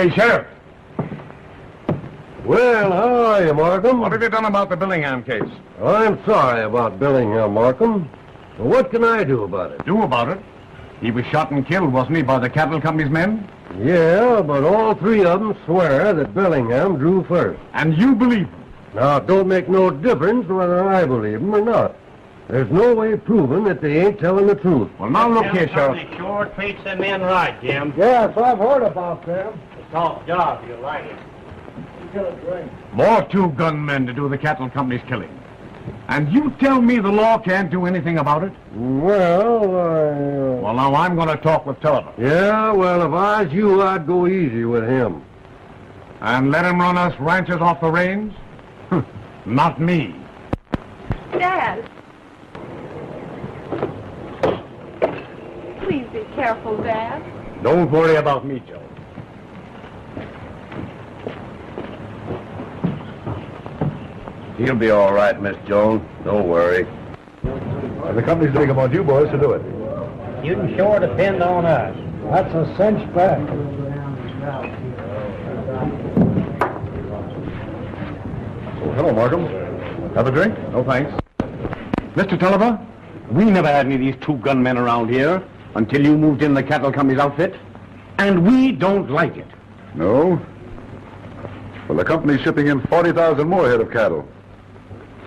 Hey, Sheriff. Well, how are you, Markham? What have you done about the Billingham case? I'm sorry about Billingham, Markham. Well, what can I do about it? Do about it? He was shot and killed, wasn't he, by the cattle company's men? Yeah, but all three of them swear that Billingham drew first. And you believe them? Now, it don't make no difference whether I believe them or not. There's no way proving that they ain't telling the truth. Well, now look here, Sheriff. Sure treats them in right, Jim. Yes, I've heard about them. It's a tough job, you like it. Get a drink. More two gunmen to do the cattle company's killing. And you tell me the law can't do anything about it? Well, now I'm going to talk with Tolliver. Yeah, well, if I was you, I'd go easy with him. And let him run us ranchers off the range? Not me. Dad. Please be careful, Dad. Don't worry about me, Joe. He'll be all right, Miss Jones. Don't worry. And the company's betting upon you boys to do it. You can sure depend on us. That's a cinch back. Oh, hello, Markham. Have a drink? No, thanks. Mr. Tulliver, we never had any of these two gunmen around here until you moved in the cattle company's outfit, and we don't like it. No? Well, the company's shipping in 40,000 more head of cattle.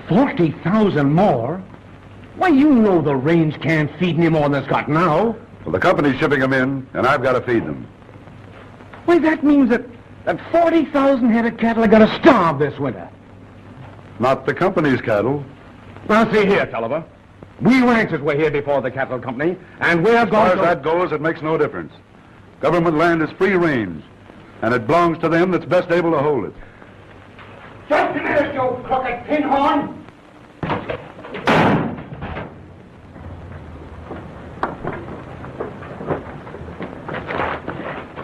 40,000 more? Why, you know the range can't feed any more than it's got now. Well, the company's shipping them in, and I've got to feed them. Why, that means that 40,000 head of cattle are going to starve this winter. Not the company's cattle. Now, see here, Tolliver. We ranchers were here before the cattle company, and we're As far going as that goes, it makes no difference. Government land is free range, and it belongs to them that's best able to hold it. Just a minute, you crooked pinhorn!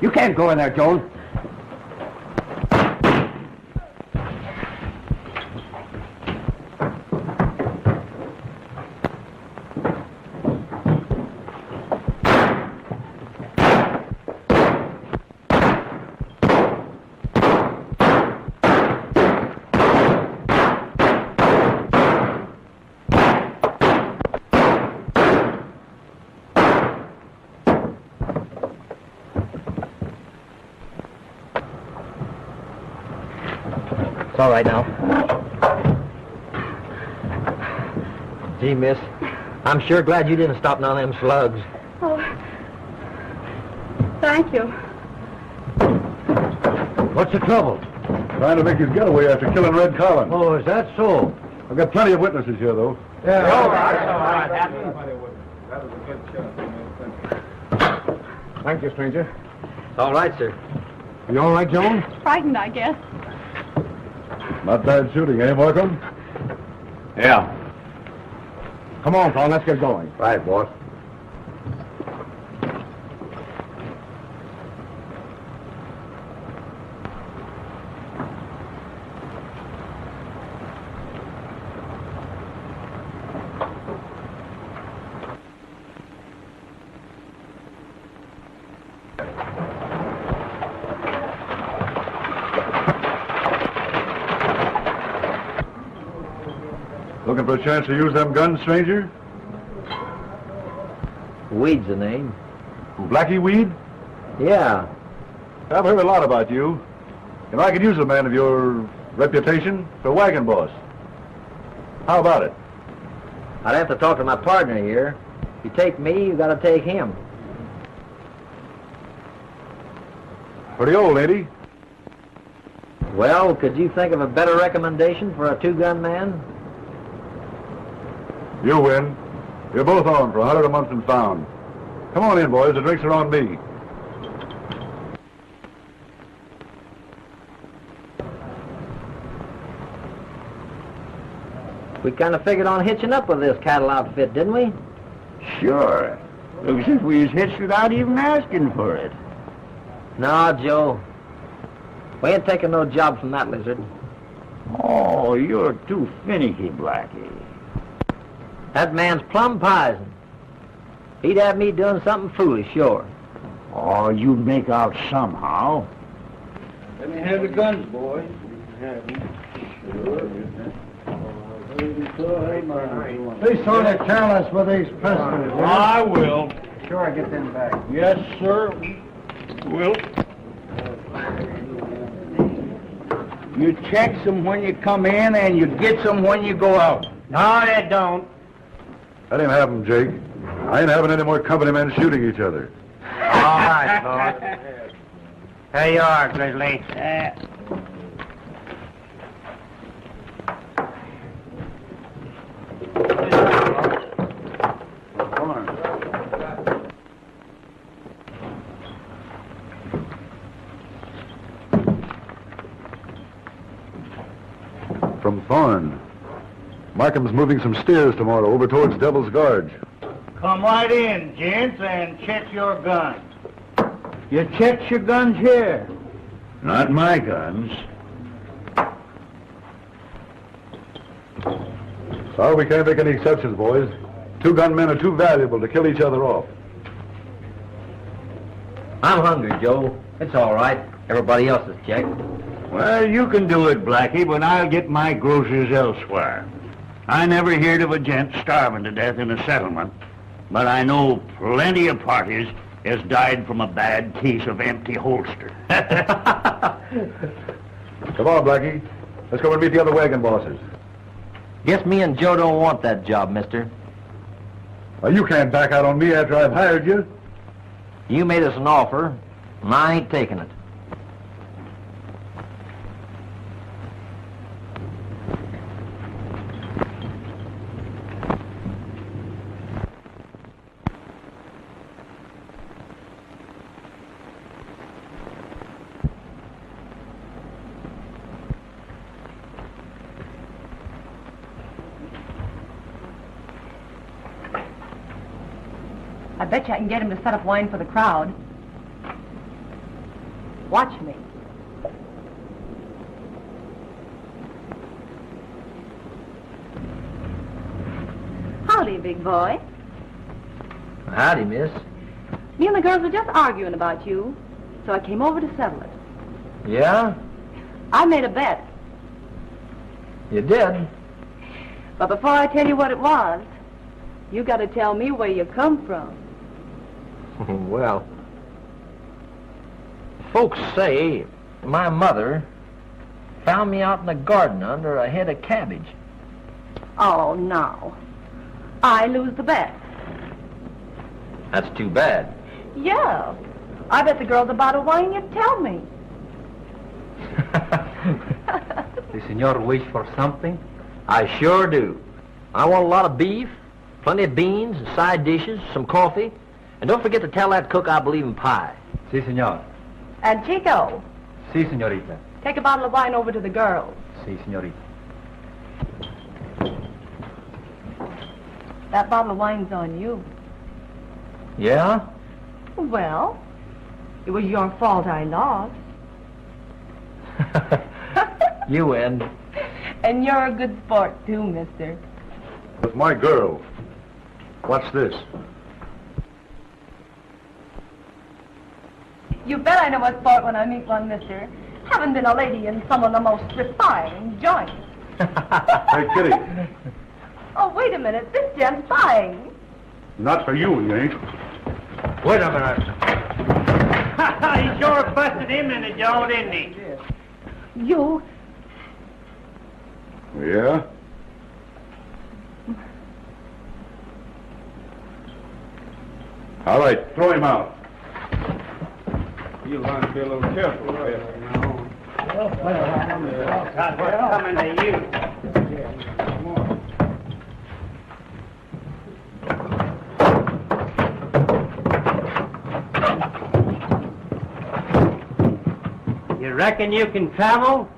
You can't go in there, Jones. It's all right now. Gee, miss, I'm sure glad you didn't stop none of them slugs. Oh, thank you. What's the trouble? Trying to make his getaway after killing Red Collins. Oh, is that so? I've got plenty of witnesses here, though. Yeah. Thank you, stranger. It's all right, sir. You all right, Jones? Frightened, I guess. Not bad shooting, eh, Markham? Yeah. Come on, Paul, let's get going. Right, boss. Looking for a chance to use them guns, stranger? Weed's the name. Blackie Weed? Yeah. I've heard a lot about you. And I could use a man of your reputation for wagon boss. How about it? I'd have to talk to my partner here. If you take me, you gotta take him. Pretty old, ain't he? Well, could you think of a better recommendation for a two-gun man? You win. You're both on for 100 a month and found. Come on in, boys. The drinks are on me. We kind of figured on hitching up with this cattle outfit, didn't we? Sure. Looks as if we was hitched without even asking for it. No, Joe. We ain't taking no job from that lizard. Oh, you're too finicky, Blackie. That man's plumb poison. He'd have me doing something foolish, sure. Oh, you'd make out somehow. Let me have the guns, boys. Be sort of careless with these pistols. I will. Sure, I get them back. Yes, sir. Will. You check them when you come in, and you get them when you go out. No, they don't. Let him have 'em, Jake. I ain't having any more company men shooting each other. All right, boys. Here you are, Grizzly. From Thorne. Markham's moving some steers tomorrow over towards Devil's Gorge. Come right in, gents, and check your guns. You checked your guns here. Not my guns. Sorry we can't make any exceptions, boys. Two gunmen are too valuable to kill each other off. I'm hungry, Joe. It's all right. Everybody else is checked. Well, you can do it, Blackie, but I'll get my groceries elsewhere. I never heard of a gent starving to death in a settlement, but I know plenty of parties has died from a bad case of empty holster. Come on, Blackie. Let's go and meet the other wagon bosses. Guess me and Joe don't want that job, mister. Well, you can't back out on me after I've hired you. You made us an offer, and I ain't taking it. I bet you I can get him to set up wine for the crowd. Watch me. Howdy, big boy. Howdy, miss. Me and the girls were just arguing about you, so I came over to settle it. Yeah? I made a bet, You did? but before I tell you what it was, you got to tell me where you come from. Well, folks say my mother found me out in the garden under a head of cabbage. Oh, no. I lose the bet. That's too bad. Yeah. I bet the girls about a wine you'd tell me. The senor wish for something? I sure do. I want a lot of beef, plenty of beans and side dishes, some coffee, and don't forget to tell that cook I believe in pie. Si, senor. And Chico, Si, señorita. take a bottle of wine over to the girls. Si, señorita. That bottle of wine's on you. Yeah? Well, it was your fault I lost. You win. And you're a good sport, too, mister. With my girl. What's this? You bet I know a sport when I meet one, mister. Haven't been a lady in some of the most refined joints. Hey, Kitty. Oh, wait a minute. This gent's buying. Not for you, he ain't. Wait a minute. He sure busted him in the jaw, didn't he? You... Yeah? All right, throw him out. You'll want to be a little careful with it now. What's coming to you? You reckon you can travel?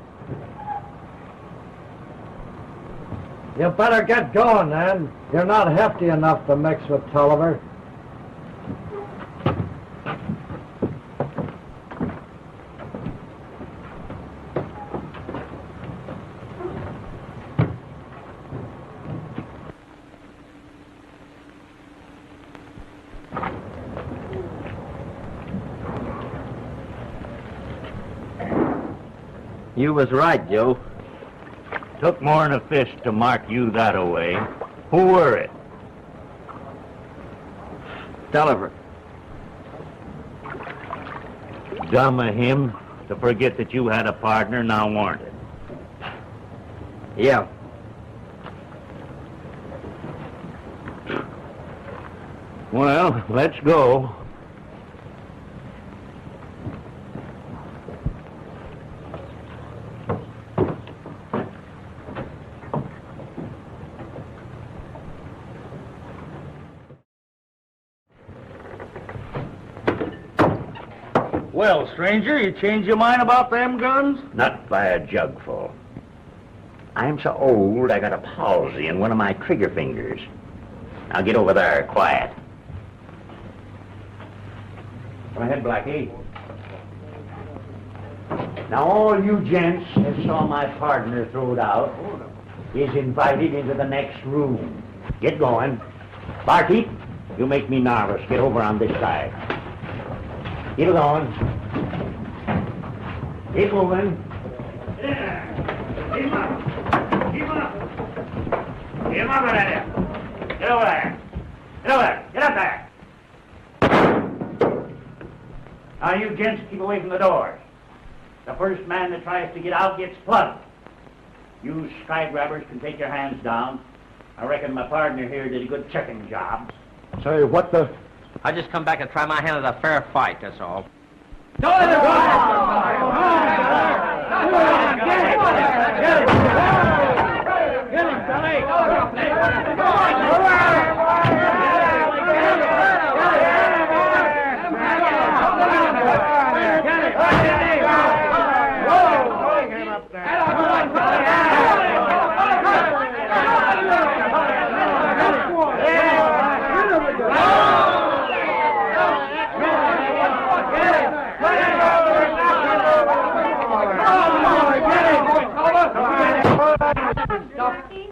You better get going, then. You're not hefty enough to mix with Tolliver. You was right, Joe. Took more'n a fist to mark you that away. Who were it? Tolliver. Dumb of him to forget that you had a partner, now weren't it? Yeah. Well, let's go. Well, stranger, you changed your mind about them guns? Not by a jugful. I'm so old I got a palsy in one of my trigger fingers. Now get over there, quiet. Go ahead, Blackie. Now all you gents that saw my partner throwed out is invited into the next room. Get going. Barkeep, you make me nervous. Get over on this side. Get going. Keep moving. Get him up. Keep him up. Get him up right there. Get over there. Get over there. Get up there. Now you gents keep away from the doors. The first man that tries to get out gets plugged. You sky grabbers can take your hands down. I reckon my partner here did a good checking job. Say, what the... I just come back and try my hand at a fair fight, that's all.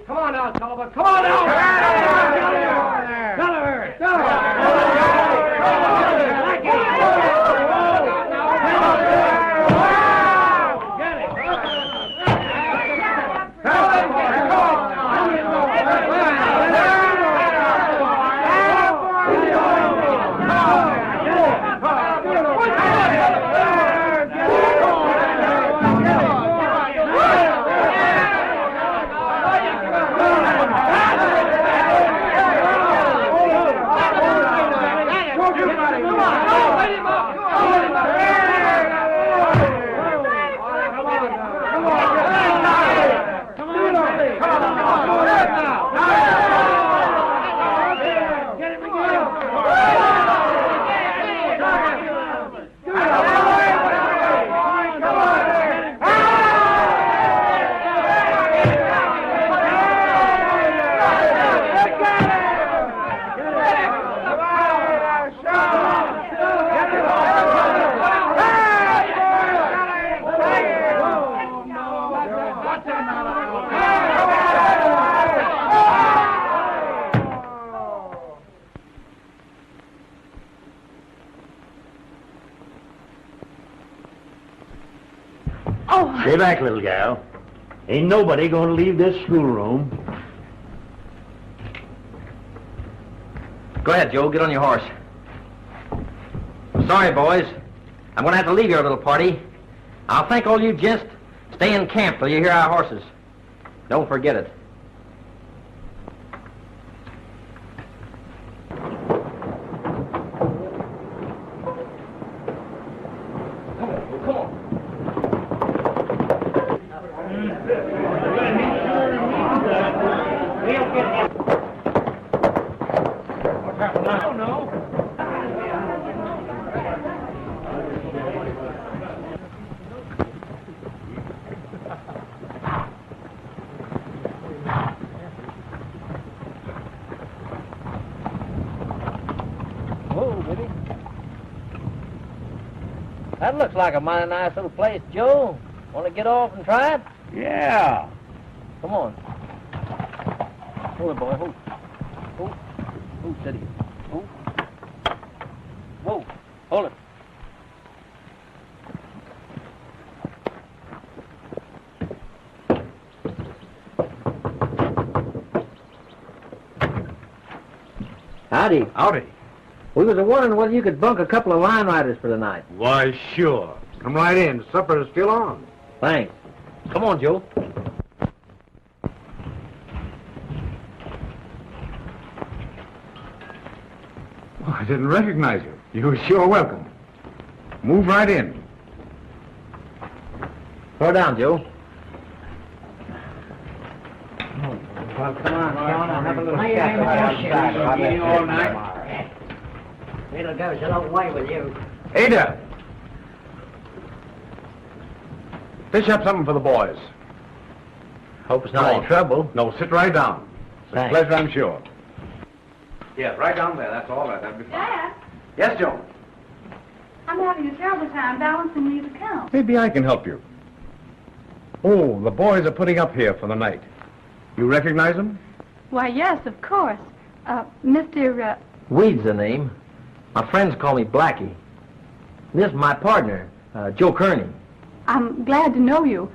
Come on now, Tolliver. Come on now. Tolliver. Stay back, little gal. Ain't nobody gonna leave this schoolroom. Go ahead, Joe. Get on your horse. Sorry, boys. I'm going to have to leave your little party. I'll thank all you gents. Stay in camp till you hear our horses. Don't forget it. That looks like a mighty nice little place, Joe. Want to get off and try it? Yeah. Come on. Hold it, boy. Hold. Hold. Hold steady. Hold. Whoa. Hold it. Howdy. Howdy. We was wondering whether you could bunk a couple of line riders for the night. Why, sure. Come right in. Supper is still on. Thanks. Come on, Joe. Oh, I didn't recognize you. You're sure welcome. Move right in. Throw down, Joe. Well, come on, I'll have a little chat all night. It'll go a long way with you. Ada! Fish up something for the boys. Hope it's not any trouble. No, sit right down. It's a Thanks. pleasure, I'm sure. Yeah, right down there. That's all right. That'll be fine. Dad, Yes, Joe. I'm having a terrible time balancing these accounts. Maybe I can help you. Oh, the boys are putting up here for the night. You recognize them? Why, yes, of course. Mr. Weed's the name. My friends call me Blackie. This is my partner, Joe Kearney. I'm glad to know you.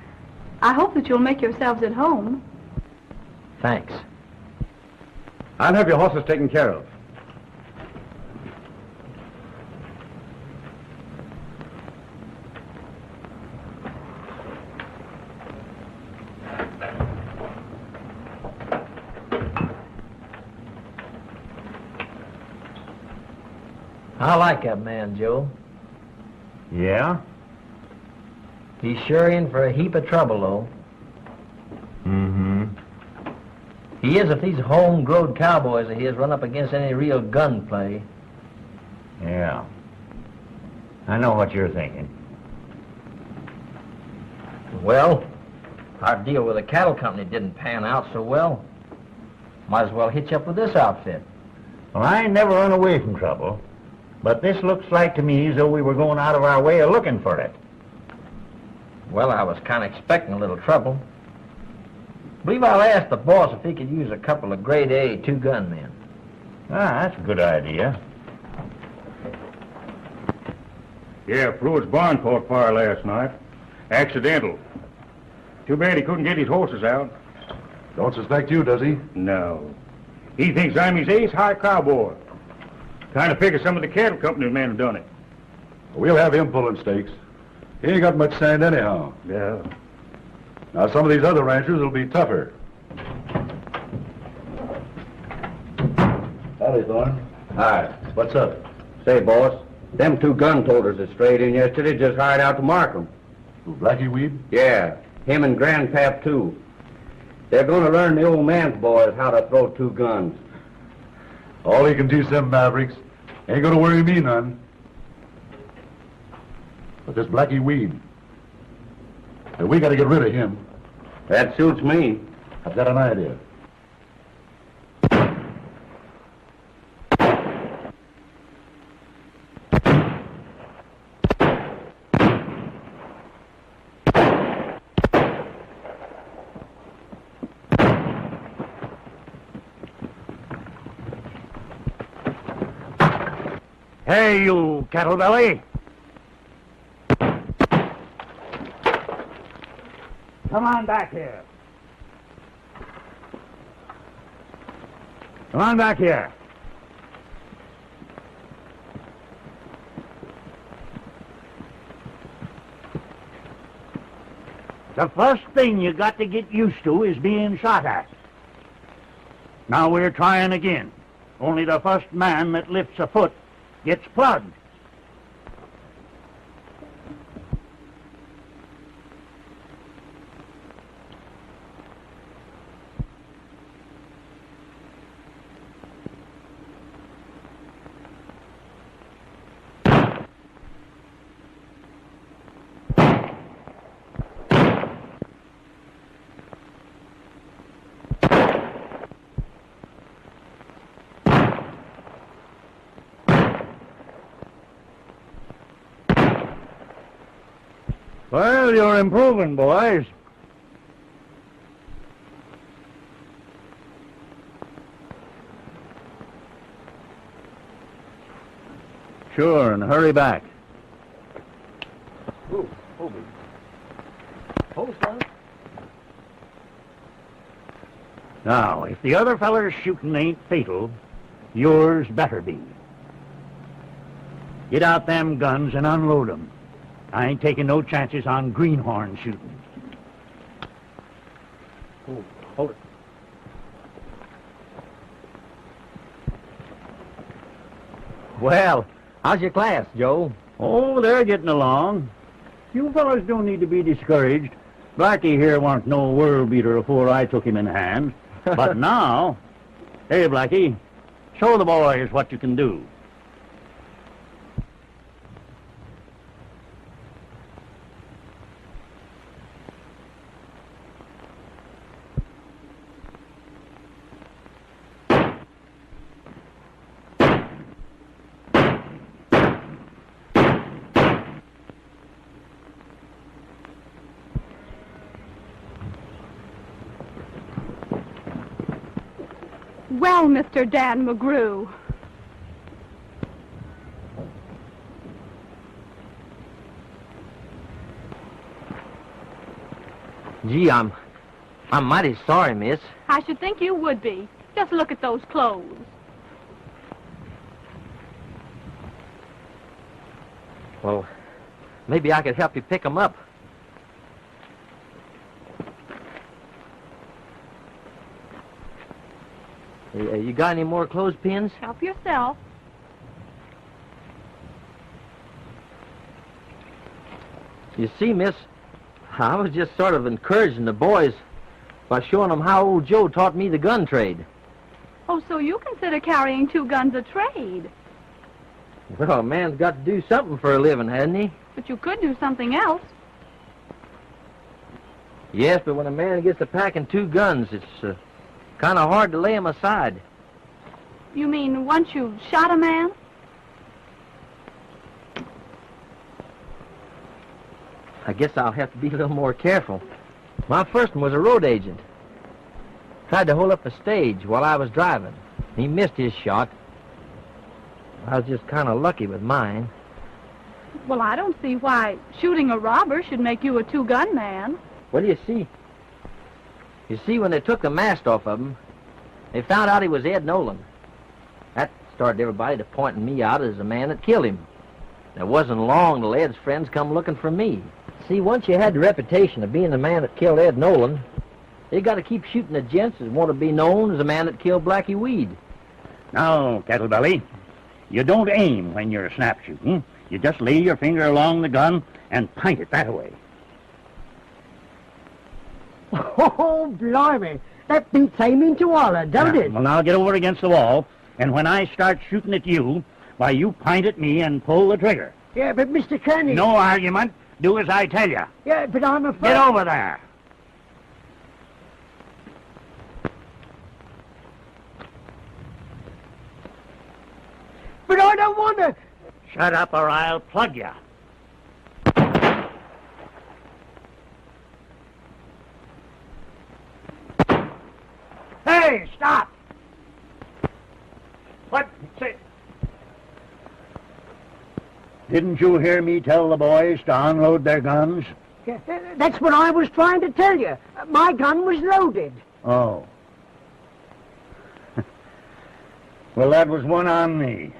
I hope that you'll make yourselves at home. Thanks. I'll have your horses taken care of. I like that man, Joe. Yeah? He's sure in for a heap of trouble, though. Mm-hmm. He is if these home-growed cowboys of his run up against any real gunplay. Yeah. I know what you're thinking. Well, our deal with the cattle company didn't pan out so well. Might as well hitch up with this outfit. Well, I ain't never run away from trouble, but this looks like to me as though we were going out of our way of looking for it. Well, I was kind of expecting a little trouble. Believe I'll ask the boss if he could use a couple of grade A two-gun men. Ah, that's a good idea. Yeah, Pruitt's barn caught fire last night. Accidental. Too bad he couldn't get his horses out. Don't suspect you, does he? No. He thinks I'm his ace-high cowboy. Kind of figures some of the cattle company men have done it. We'll have him pulling stakes. He ain't got much sand anyhow. Yeah. Now, some of these other ranchers will be tougher. Howdy, Thorne. Hi. What's up? Say, boss, them two gun toters that strayed in yesterday just hired out to mark 'em. Who, Blackie Weed? Yeah, him and Grandpap, too. They're going to learn the old man's boys how to throw two guns. All he can teach them mavericks ain't gonna worry me none. But this Blackie Weed, we gotta get rid of him. That suits me. I've got an idea. Hey, you cattle belly! Come on back here. Come on back here. The first thing you got to get used to is being shot at. Now we're trying again. Only the first man that lifts a foot gets plugged. Well, you're improving, boys. Sure, and hurry back. Ooh, hold son. Now, if the other feller's shooting ain't fatal, yours better be. Get out them guns and unload 'em. I ain't taking no chances on greenhorn shooting. Oh, hold it. Well, how's your class, Joe? Oh, they're getting along. You fellas don't need to be discouraged. Blackie here wasn't no world beater before I took him in hand. But now... Hey, Blackie, show the boys what you can do. Well, Mr. Dan McGrew. Gee, I'm mighty sorry, miss. I should think you would be. Just look at those clothes. Well, maybe I could help you pick 'em up. You got any more clothespins? Help yourself. You see, miss, I was just sort of encouraging the boys by showing them how old Joe taught me the gun trade. Oh, so you consider carrying 2 guns a trade. Well, a man's got to do something for a living, hasn't he? But you could do something else. Yes, but when a man gets to packing 2 guns, it's kind of hard to lay 'em aside. You mean once you've shot a man? I guess I'll have to be a little more careful. My first one was a road agent. Tried to hold up a stage while I was driving. He missed his shot. I was just kind of lucky with mine. Well, I don't see why shooting a robber should make you a 2-gun man. Well, you see, when they took the mask off of him, they found out he was Ed Nolan. That started everybody to pointing me out as the man that killed him. It wasn't long till Ed's friends come looking for me. See, once you had the reputation of being the man that killed Ed Nolan, you got to keep shooting the gents that want to be known as the man that killed Blackie Weed. Now, Kettlebelly, you don't aim when you're snap shooting. You just lay your finger along the gun and point it that way. Oh, blimey. That beats aiming to holler, don't it? Well, now get over against the wall, and when I start shooting at you, why, you point at me and pull the trigger. Yeah, but Mr. Kearney... No argument. Do as I tell you. Yeah, but I'm afraid... Get over there. But I don't want to... Shut up or I'll plug you. Hey, stop! What? Say... Didn't you hear me tell the boys to unload their guns? Yeah, that's what I was trying to tell you. My gun was loaded. Oh. Well, that was one on me.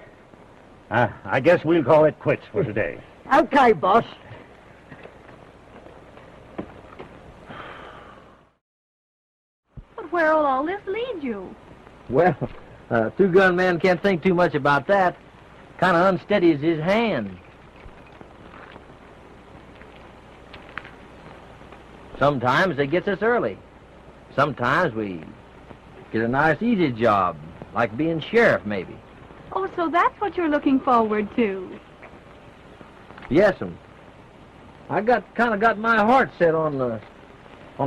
I guess we'll call it quits for today. Okay, boss. But where'll all this lead you? Well, a 2-gun man can't think too much about that. Kind of unsteadies his hand. Sometimes they gets us early. Sometimes we get a nice easy job, like being sheriff, maybe. Oh, so that's what you're looking forward to. Yes'm. I kind of got my heart set on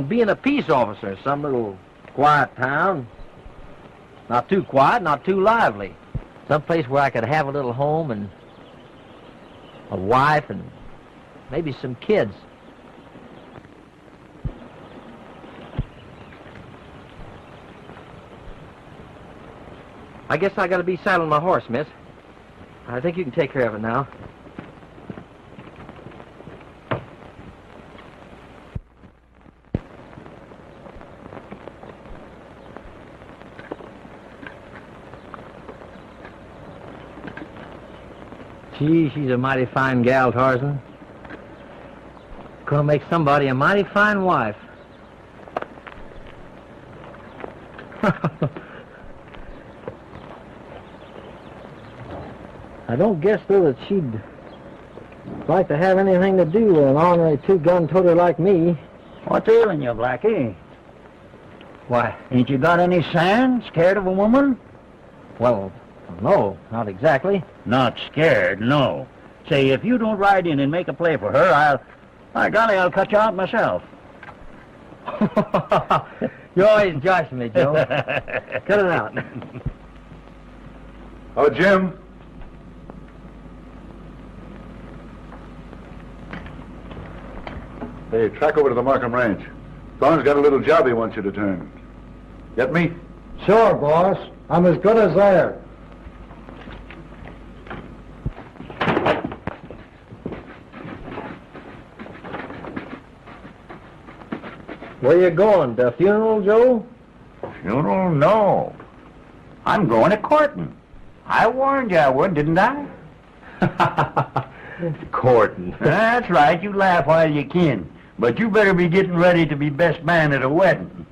being a peace officer in some little quiet town. Not too quiet, not too lively. Someplace where I could have a little home and a wife and maybe some kids. I guess I gotta be saddling my horse, miss. I think you can take care of it now. Gee, she's a mighty fine gal, Tarzan. Gonna make somebody a mighty fine wife. I don't guess, though, that she'd like to have anything to do with an ornery two-gun toter like me. What's ailing you, Blackie? Why, Ain't you got any sand? Scared of a woman? well, no, not exactly. Not scared, no. Say, if you don't ride in and make a play for her, by golly, I'll cut you out myself. You're always joshing me, Joe. Cut it out. Oh, Jim. Hey, track over to the Markham Ranch. Thorne's got a little job he wants you to turn. Get me? Sure, boss. I'm as good as there. Where you going? The funeral, Joe? Funeral? No. I'm going to courting. I warned you I would, didn't I? Courting. That's right. You laugh while you can. But you better be getting ready to be best man at a wedding.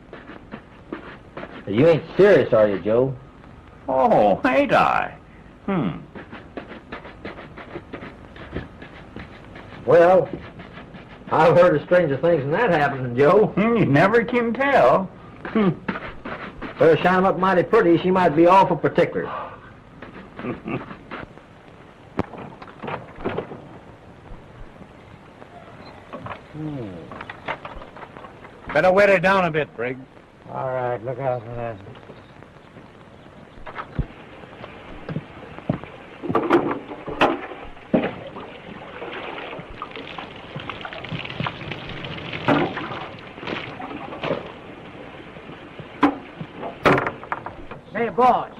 You ain't serious, are you, Joe? Oh, ain't I? Well, I've heard of stranger things than that happening, Joe. You never can tell. Better shine 'em up mighty pretty. She might be awful particular. Better wet it down a bit, Briggs. All right, look out for that. Say, boss,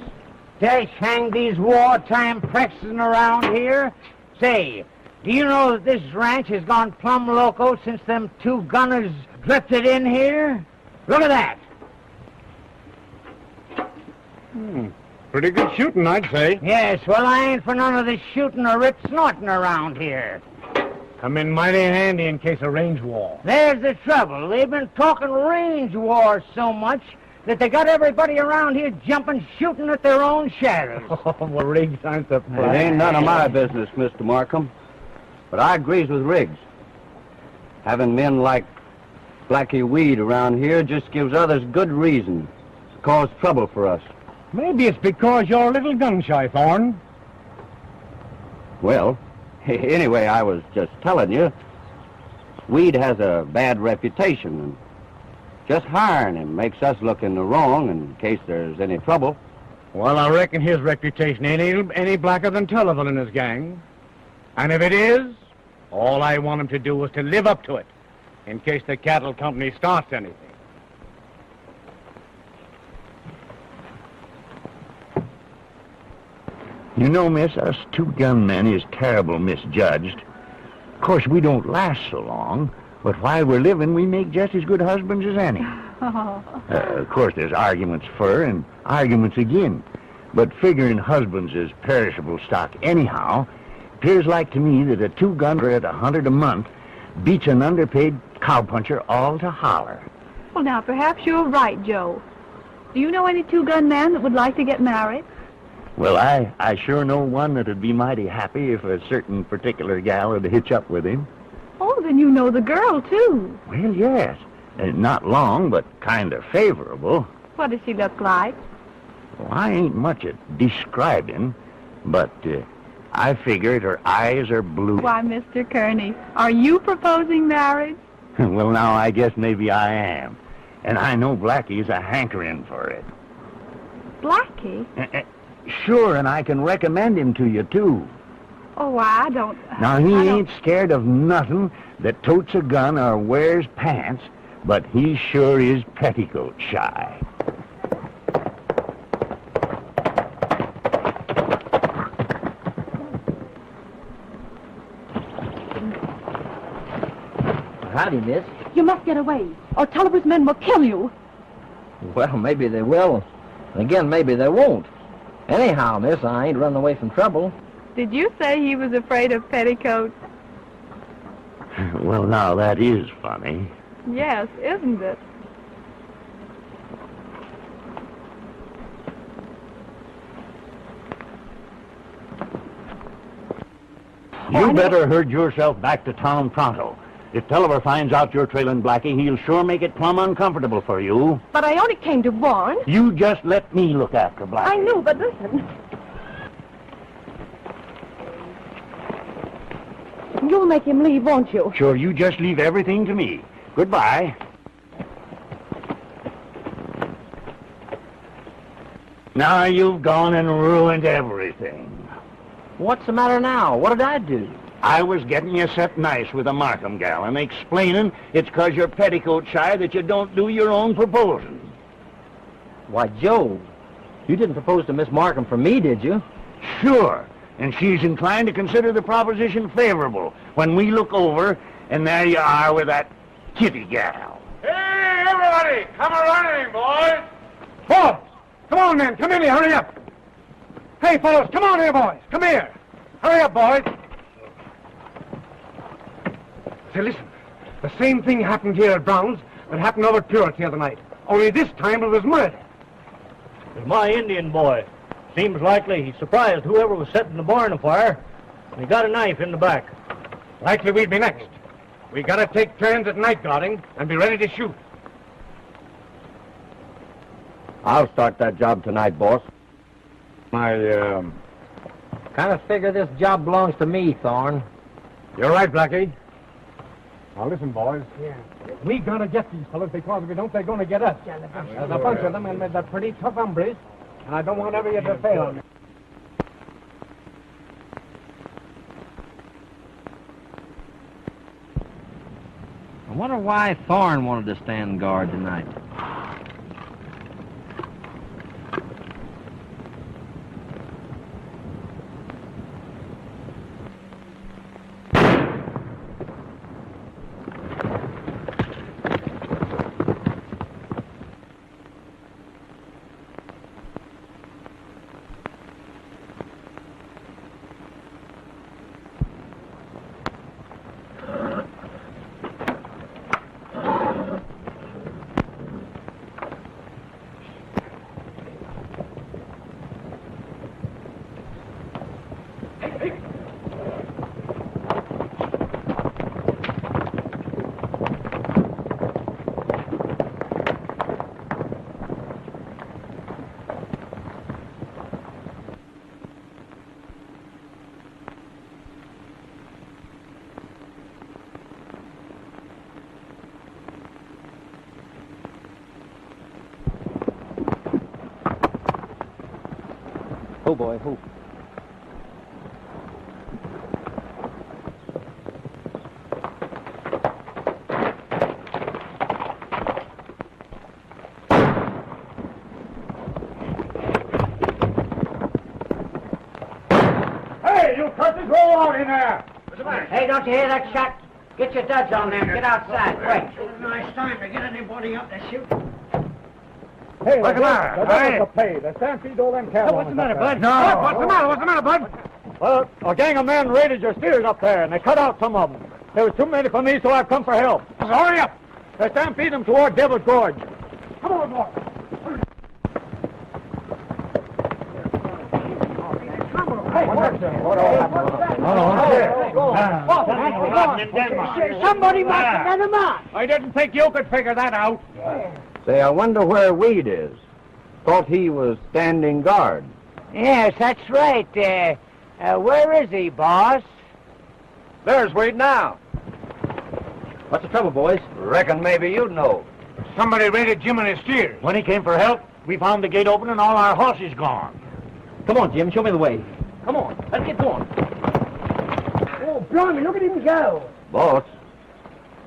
dash hang these wartime practicing around here. Say, do you know that this ranch has gone plumb loco since them two gunners drifted in here? Look at that. Pretty good shooting, I'd say. Yes, well, I ain't for none of this shooting or rip snorting around here. Come in mighty handy in case of range war. There's the trouble. They've been talking range war so much that they got everybody around here jumping, shooting at their own shadows. Well, Riggs, I'm It surprised. ain't none of my business, Mr. Markham. But I agrees with Riggs. Having men like Blackie Weed around here just gives others good reason to cause trouble for us. Maybe it's because you're a little gun-shy, Thorne. Well, anyway, I was just telling you, Weed has a bad reputation, and just hiring him makes us look in the wrong in case there's any trouble. Well, I reckon his reputation ain't any blacker than Tulliver and his gang. And if it is, all I want him to do is to live up to it, in case the cattle company starts anything. You know, miss, us two gunmen is terrible misjudged. Of course, we don't last so long, but while we're living, we make just as good husbands as any. Of course, there's arguments for and arguments again. But figuring husbands as perishable stock anyhow, appears like to me that a two-gunner at $100 a month beats an underpaid cowpuncher all to holler. Well, now, perhaps you're right, Joe. Do you know any two-gun man that would like to get married? Well, I sure know one that'd be mighty happy if a certain particular gal would hitch up with him. Oh, then you know the girl, too. Well, yes. Not long, but kind of favorable. What does she look like? Well, I ain't much at describing, but I figured her eyes are blue. Why, Mr. Kearney, are you proposing marriage? Well, now, I guess maybe I am. And I know Blackie's a hankering for it. Blackie? Sure, and I can recommend him to you, too. Oh, I don't... Now, he ain't scared of nothing that totes a gun or wears pants, but he sure is petticoat shy. Howdy, miss. You must get away, or Tulliver's men will kill you. Well, maybe they will. And again, maybe they won't. Anyhow, miss, I ain't running away from trouble. Did you say he was afraid of petticoats? Well, now, that is funny. Yes, isn't it? You better herd yourself back to town pronto. If Tulliver finds out you're trailing Blackie, he'll sure make it plumb uncomfortable for you. But I only came to warn. You just let me look after Blackie. I knew, but listen. You'll make him leave, won't you? Sure, you just leave everything to me. Goodbye. Now you've gone and ruined everything. What's the matter now? What did I do? I was getting you set nice with a Markham gal and explaining it's 'cause you're petticoat shy that you don't do your own proposing. Why, Joe, you didn't propose to Miss Markham for me, did you? Sure, and she's inclined to consider the proposition favorable when we look over, and there you are with that kitty gal. Hey, everybody, come a-running, boys! Boys, come on, men, come in here, hurry up! Hey, fellows, come on here, boys, come here! Hurry up, boys! Say, listen, the same thing happened here at Brown's that happened over at Purity the other night. Only this time it was murder. It's my Indian boy. Seems likely he surprised whoever was setting the barn afire, and he got a knife in the back. Likely we'd be next. We gotta take turns at night guarding and be ready to shoot. I'll start that job tonight, boss. Kind of figure this job belongs to me, Thorne. You're right, Blackie. Now listen, boys. Yeah. We gotta get these fellas because if we don't, they're gonna get us. There's a bunch of them, and they're pretty tough hombres, and I don't want ever you to fail on me. I wonder why Thorne wanted to stand guard tonight. Oh, boy, oh. Hey, you curses, roll out in there! Hey, don't you hear that shot? Get your duds on them. Get outside, quick. Nice time to get anybody up to shoot. Hey, what's the matter? They're pay. They stampede all them cattle. What's the matter, Bud? No. What's the matter? What's the matter, Bud? Well, a gang of men raided your steers up there, and they cut out some of them. There was too many for me, so I've come for help. So hurry up. They stampede them toward Devil's Gorge. Come on, boy. Somebody must have let him out. I didn't think you could figure that out. Say, I wonder where Weed is. Thought he was standing guard. Yes, that's right. Where is he, boss? There's Weed now. What's the trouble, boys? Reckon maybe you'd know. Somebody raided Jim and his steers. When he came for help, we found the gate open and all our horses gone. Come on, Jim, show me the way. Come on, let's get going. Oh, blimey, look at him go. Boss,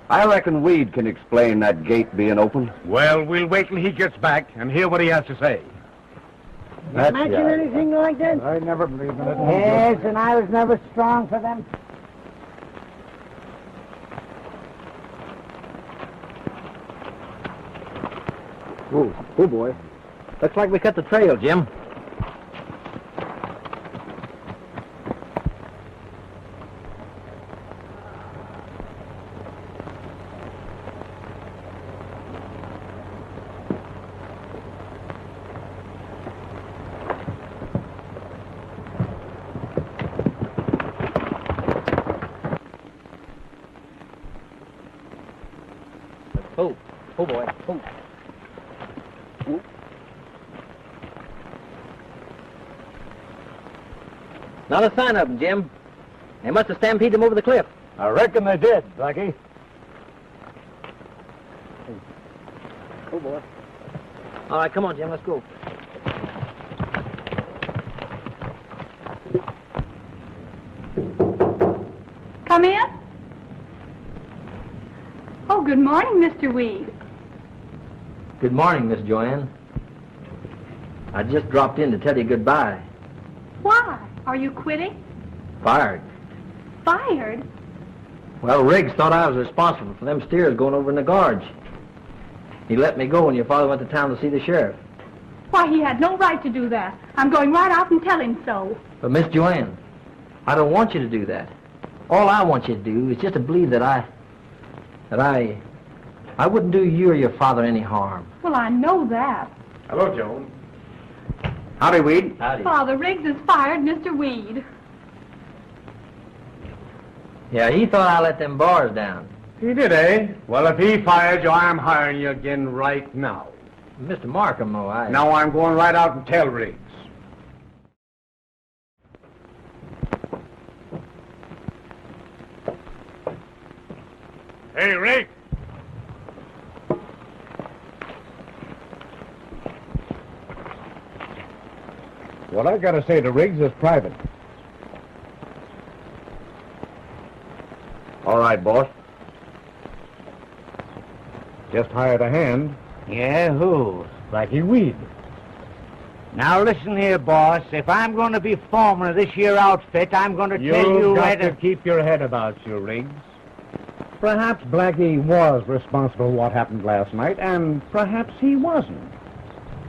I reckon Weed can explain that gate being open. Well, we'll wait till he gets back and hear what he has to say. That's Imagine right. anything like that? I never believed in it. Yes, and I was never strong for them. Oh, boy. Looks like we cut the trail, Jim. Oh, boy. Oh. Not a sign of them, Jim. They must have stampeded them over the cliff. I reckon they did, Blackie. Oh, boy. All right, come on, Jim, let's go. Come in. Oh, good morning, Mr. Weed. Good morning, Miss Joanne. I just dropped in to tell you goodbye. Why? Are you quitting? Fired. Fired? Well, Riggs thought I was responsible for them steers going over in the gorge. He let me go when your father went to town to see the sheriff. Why, he had no right to do that. I'm going right out and tell him so. But, Miss Joanne, I don't want you to do that. All I want you to do is just to believe that I wouldn't do you or your father any harm. Well, I know that. Hello, Joan. Howdy, Weed. Howdy. Father, Riggs has fired Mr. Weed. Yeah, he thought I let them bars down. He did, eh? Well, if he fired you, I'm hiring you again right now. Mr. Markham, though, Now I'm going right out and tell Riggs. Hey, Riggs. What I got to say to Riggs is private. All right, boss. Just hired a hand. Yeah, who? Blackie Weed. Now listen here, boss. If I'm going to be foreman of this here outfit, I'm going to tell you You've got right... to keep your head about you, Riggs. Perhaps Blackie was responsible for what happened last night, and perhaps he wasn't.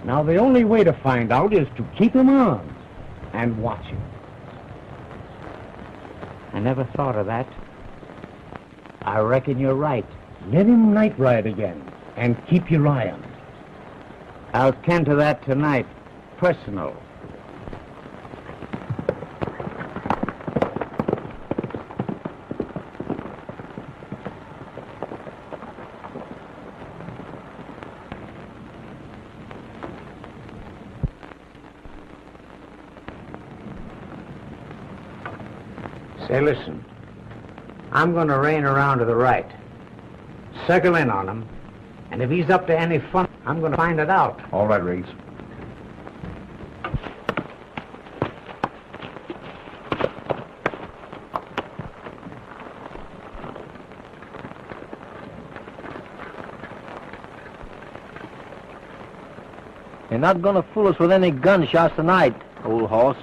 Now, the only way to find out is to keep him on and watch him. I never thought of that. I reckon you're right. Let him night ride again, and keep your eye on him. I'll tend to that tonight. Personal. Say, listen. I'm going to rein around to the right. Circle in on him. And if he's up to any fun, I'm going to find it out. All right, Riggs. You're not going to fool us with any gunshots tonight, old horse.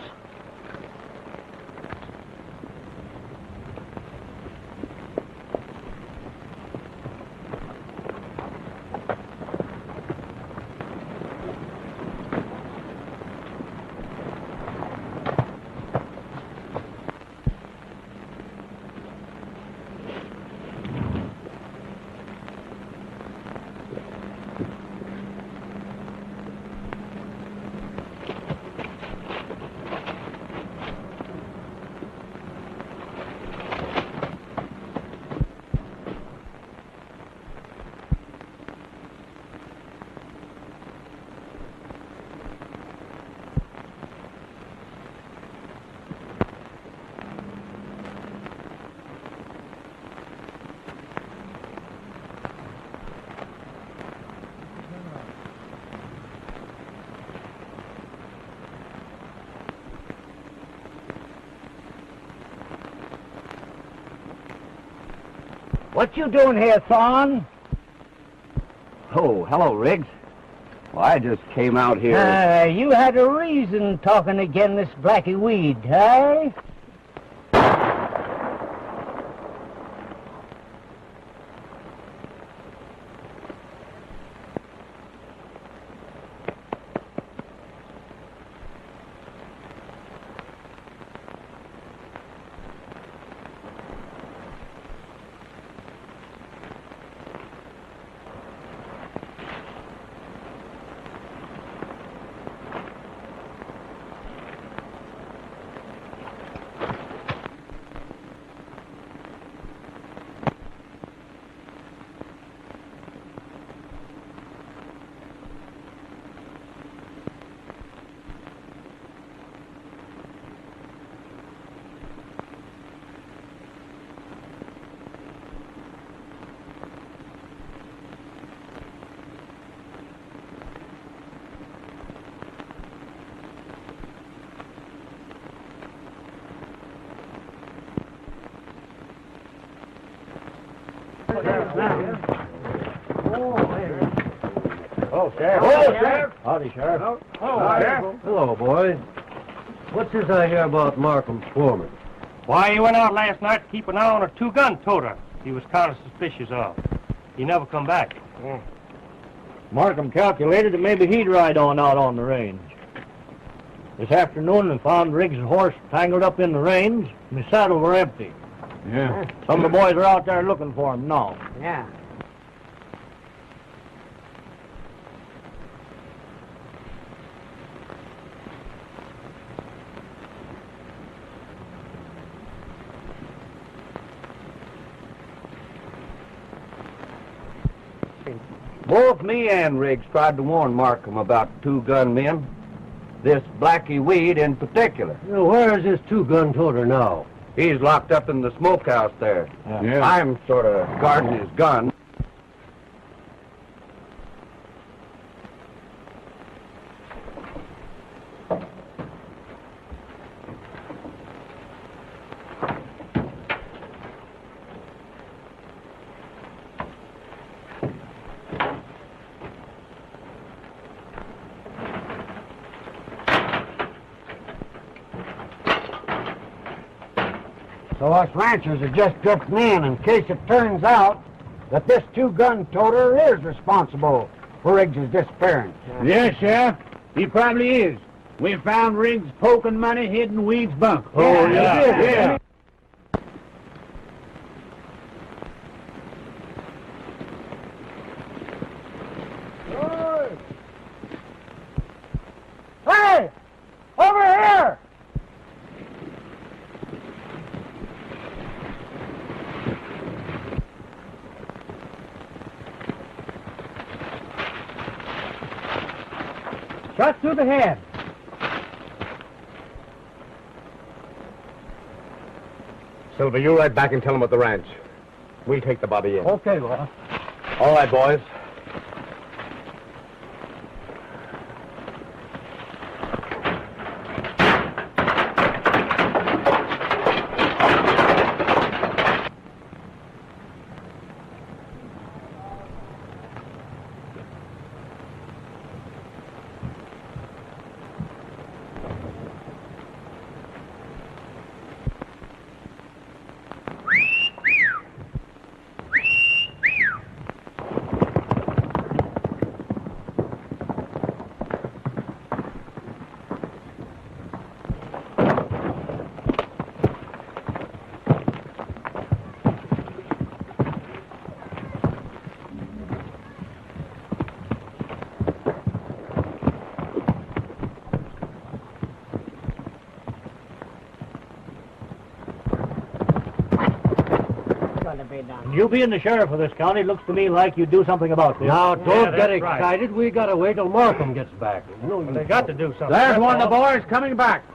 What you doing here, Thorne? Oh, hello, Riggs. Well, I just came out here... You had a reason talking again this Blackie Weed, eh? Oh, Sheriff. Hello, Sheriff. Howdy, Sheriff. Hello, Sheriff. Hello, boys. What's this I hear about Markham Foreman? Why, he went out last night to keep an eye on a two-gun toter he was kind of suspicious of. He never come back. Markham calculated that maybe he'd ride on out on the range. This afternoon, they found Riggs' horse tangled up in the range, and his saddle were empty. Yeah. Some of the boys are out there looking for him now. Yeah. Both me and Riggs tried to warn Markham about two-gun men. This Blackie Weed in particular. Where is this two-gun toter now? He's locked up in the smokehouse there. Yeah. I'm sort of guarding his gun. So us ranchers are just drifting in case it turns out that this two-gun toter is responsible for Riggs' disappearance. Yes, Sheriff. He probably is. We found Riggs poking money hidden Weed's bunk. Oh, yeah. Yeah. Hey! Over here! Shot through the head. Silver, you ride back and tell him at the ranch. We'll take the body in. Okay, boss. All right, boys. You being the sheriff of this county, looks to me like you'd do something about this. Now, don't get that's right. excited. We gotta wait till Markham gets back. Well, they got to do something. There's that's one of the all. boys coming back.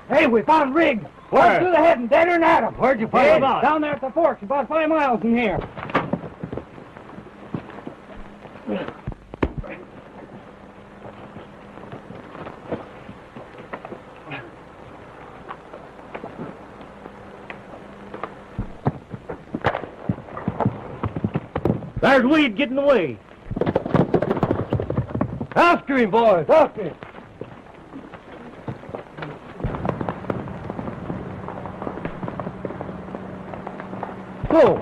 Hey, we found Riggs. Where? Right through the head and deader and at him. Where'd you find him out? Down there at the forks, about 5 miles from here. There's Weed getting away. After him, boys. After him. Go.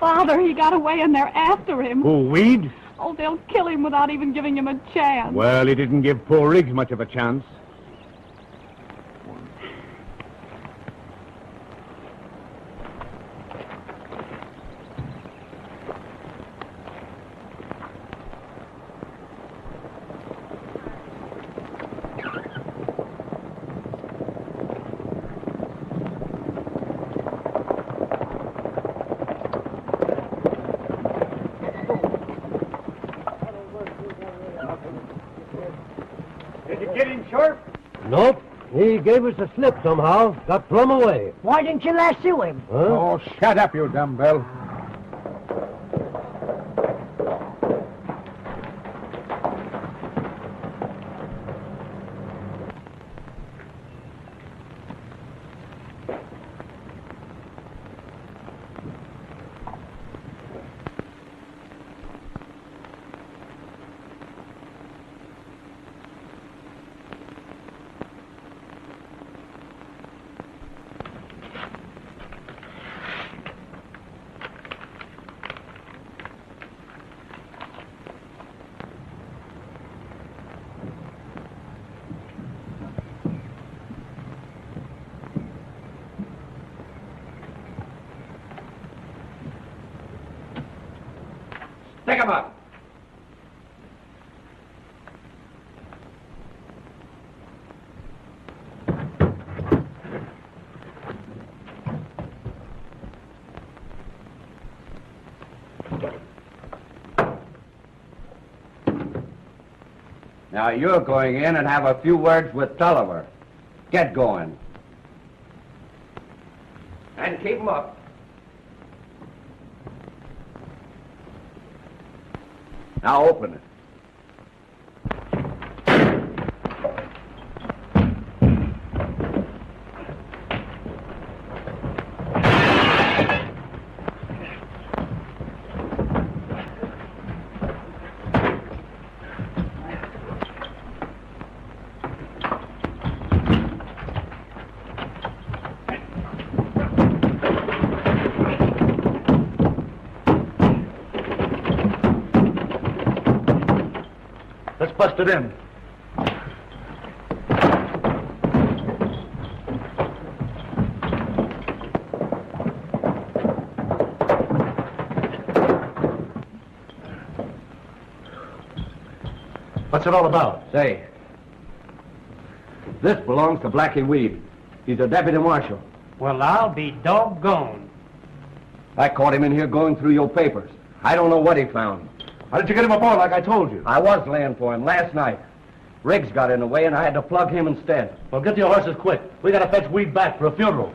Father, he got away and they're after him. Who, Weed? Oh, they'll kill him without even giving him a chance. Well, he didn't give poor Riggs much of a chance. Did you get him, Sheriff? Nope. He gave us a slip somehow. Got plumb away. Why didn't you lasso him? Huh? Oh, shut up, you dumbbell. Pick him up. Now you're going in and have a few words with Tulliver. Get going. And keep him up. Now open it. Let's bust it in. What's it all about? Say, this belongs to Blackie Weed. He's a deputy marshal. Well, I'll be doggone. I caught him in here going through your papers. I don't know what he found. How did you get him aboard like I told you? I was laying for him last night. Riggs got in the way and I had to plug him instead. Well, get your horses quick. We gotta fetch Weed back for a funeral.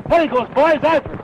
There he goes, boys, after him.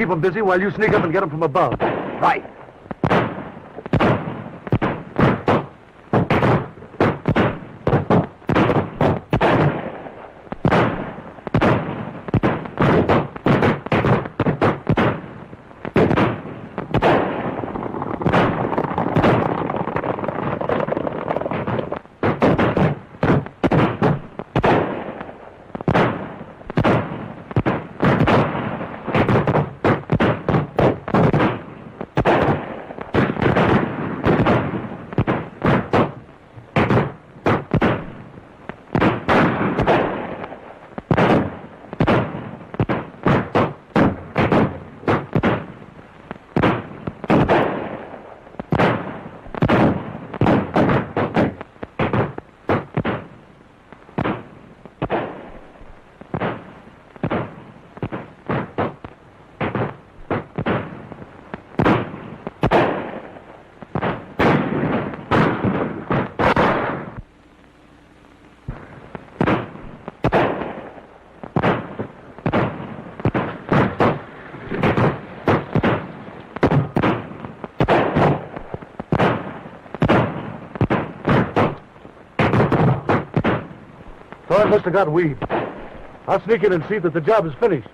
keep them busy while you sneak up and get them from above. Right. I must have got weed. I'll sneak in and see that the job is finished.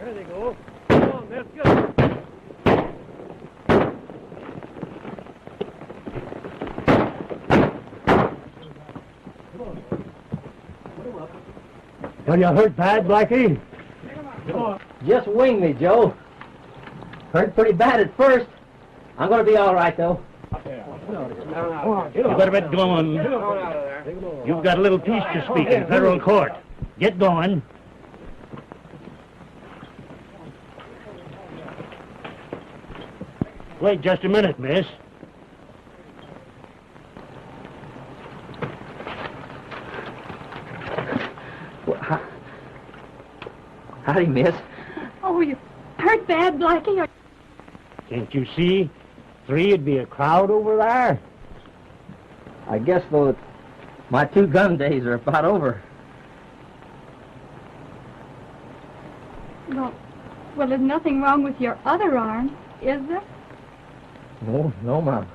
There they go. Come on, let's go. Well, you hurt bad, Blackie? Just wing me, Joe. Hurt pretty bad at first. I'm going to be all right, though. You better get going. You've got a little piece to speak in federal court. Get going. Wait just a minute, miss. Howdy, miss. Oh, you hurt bad, Blackie? Can't you see? 3'd be a crowd over there. I guess, though, my 2 gun days are about over. Well, there's nothing wrong with your other arm, is there? No, Mom.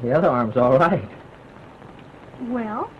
The other arm's all right. Well,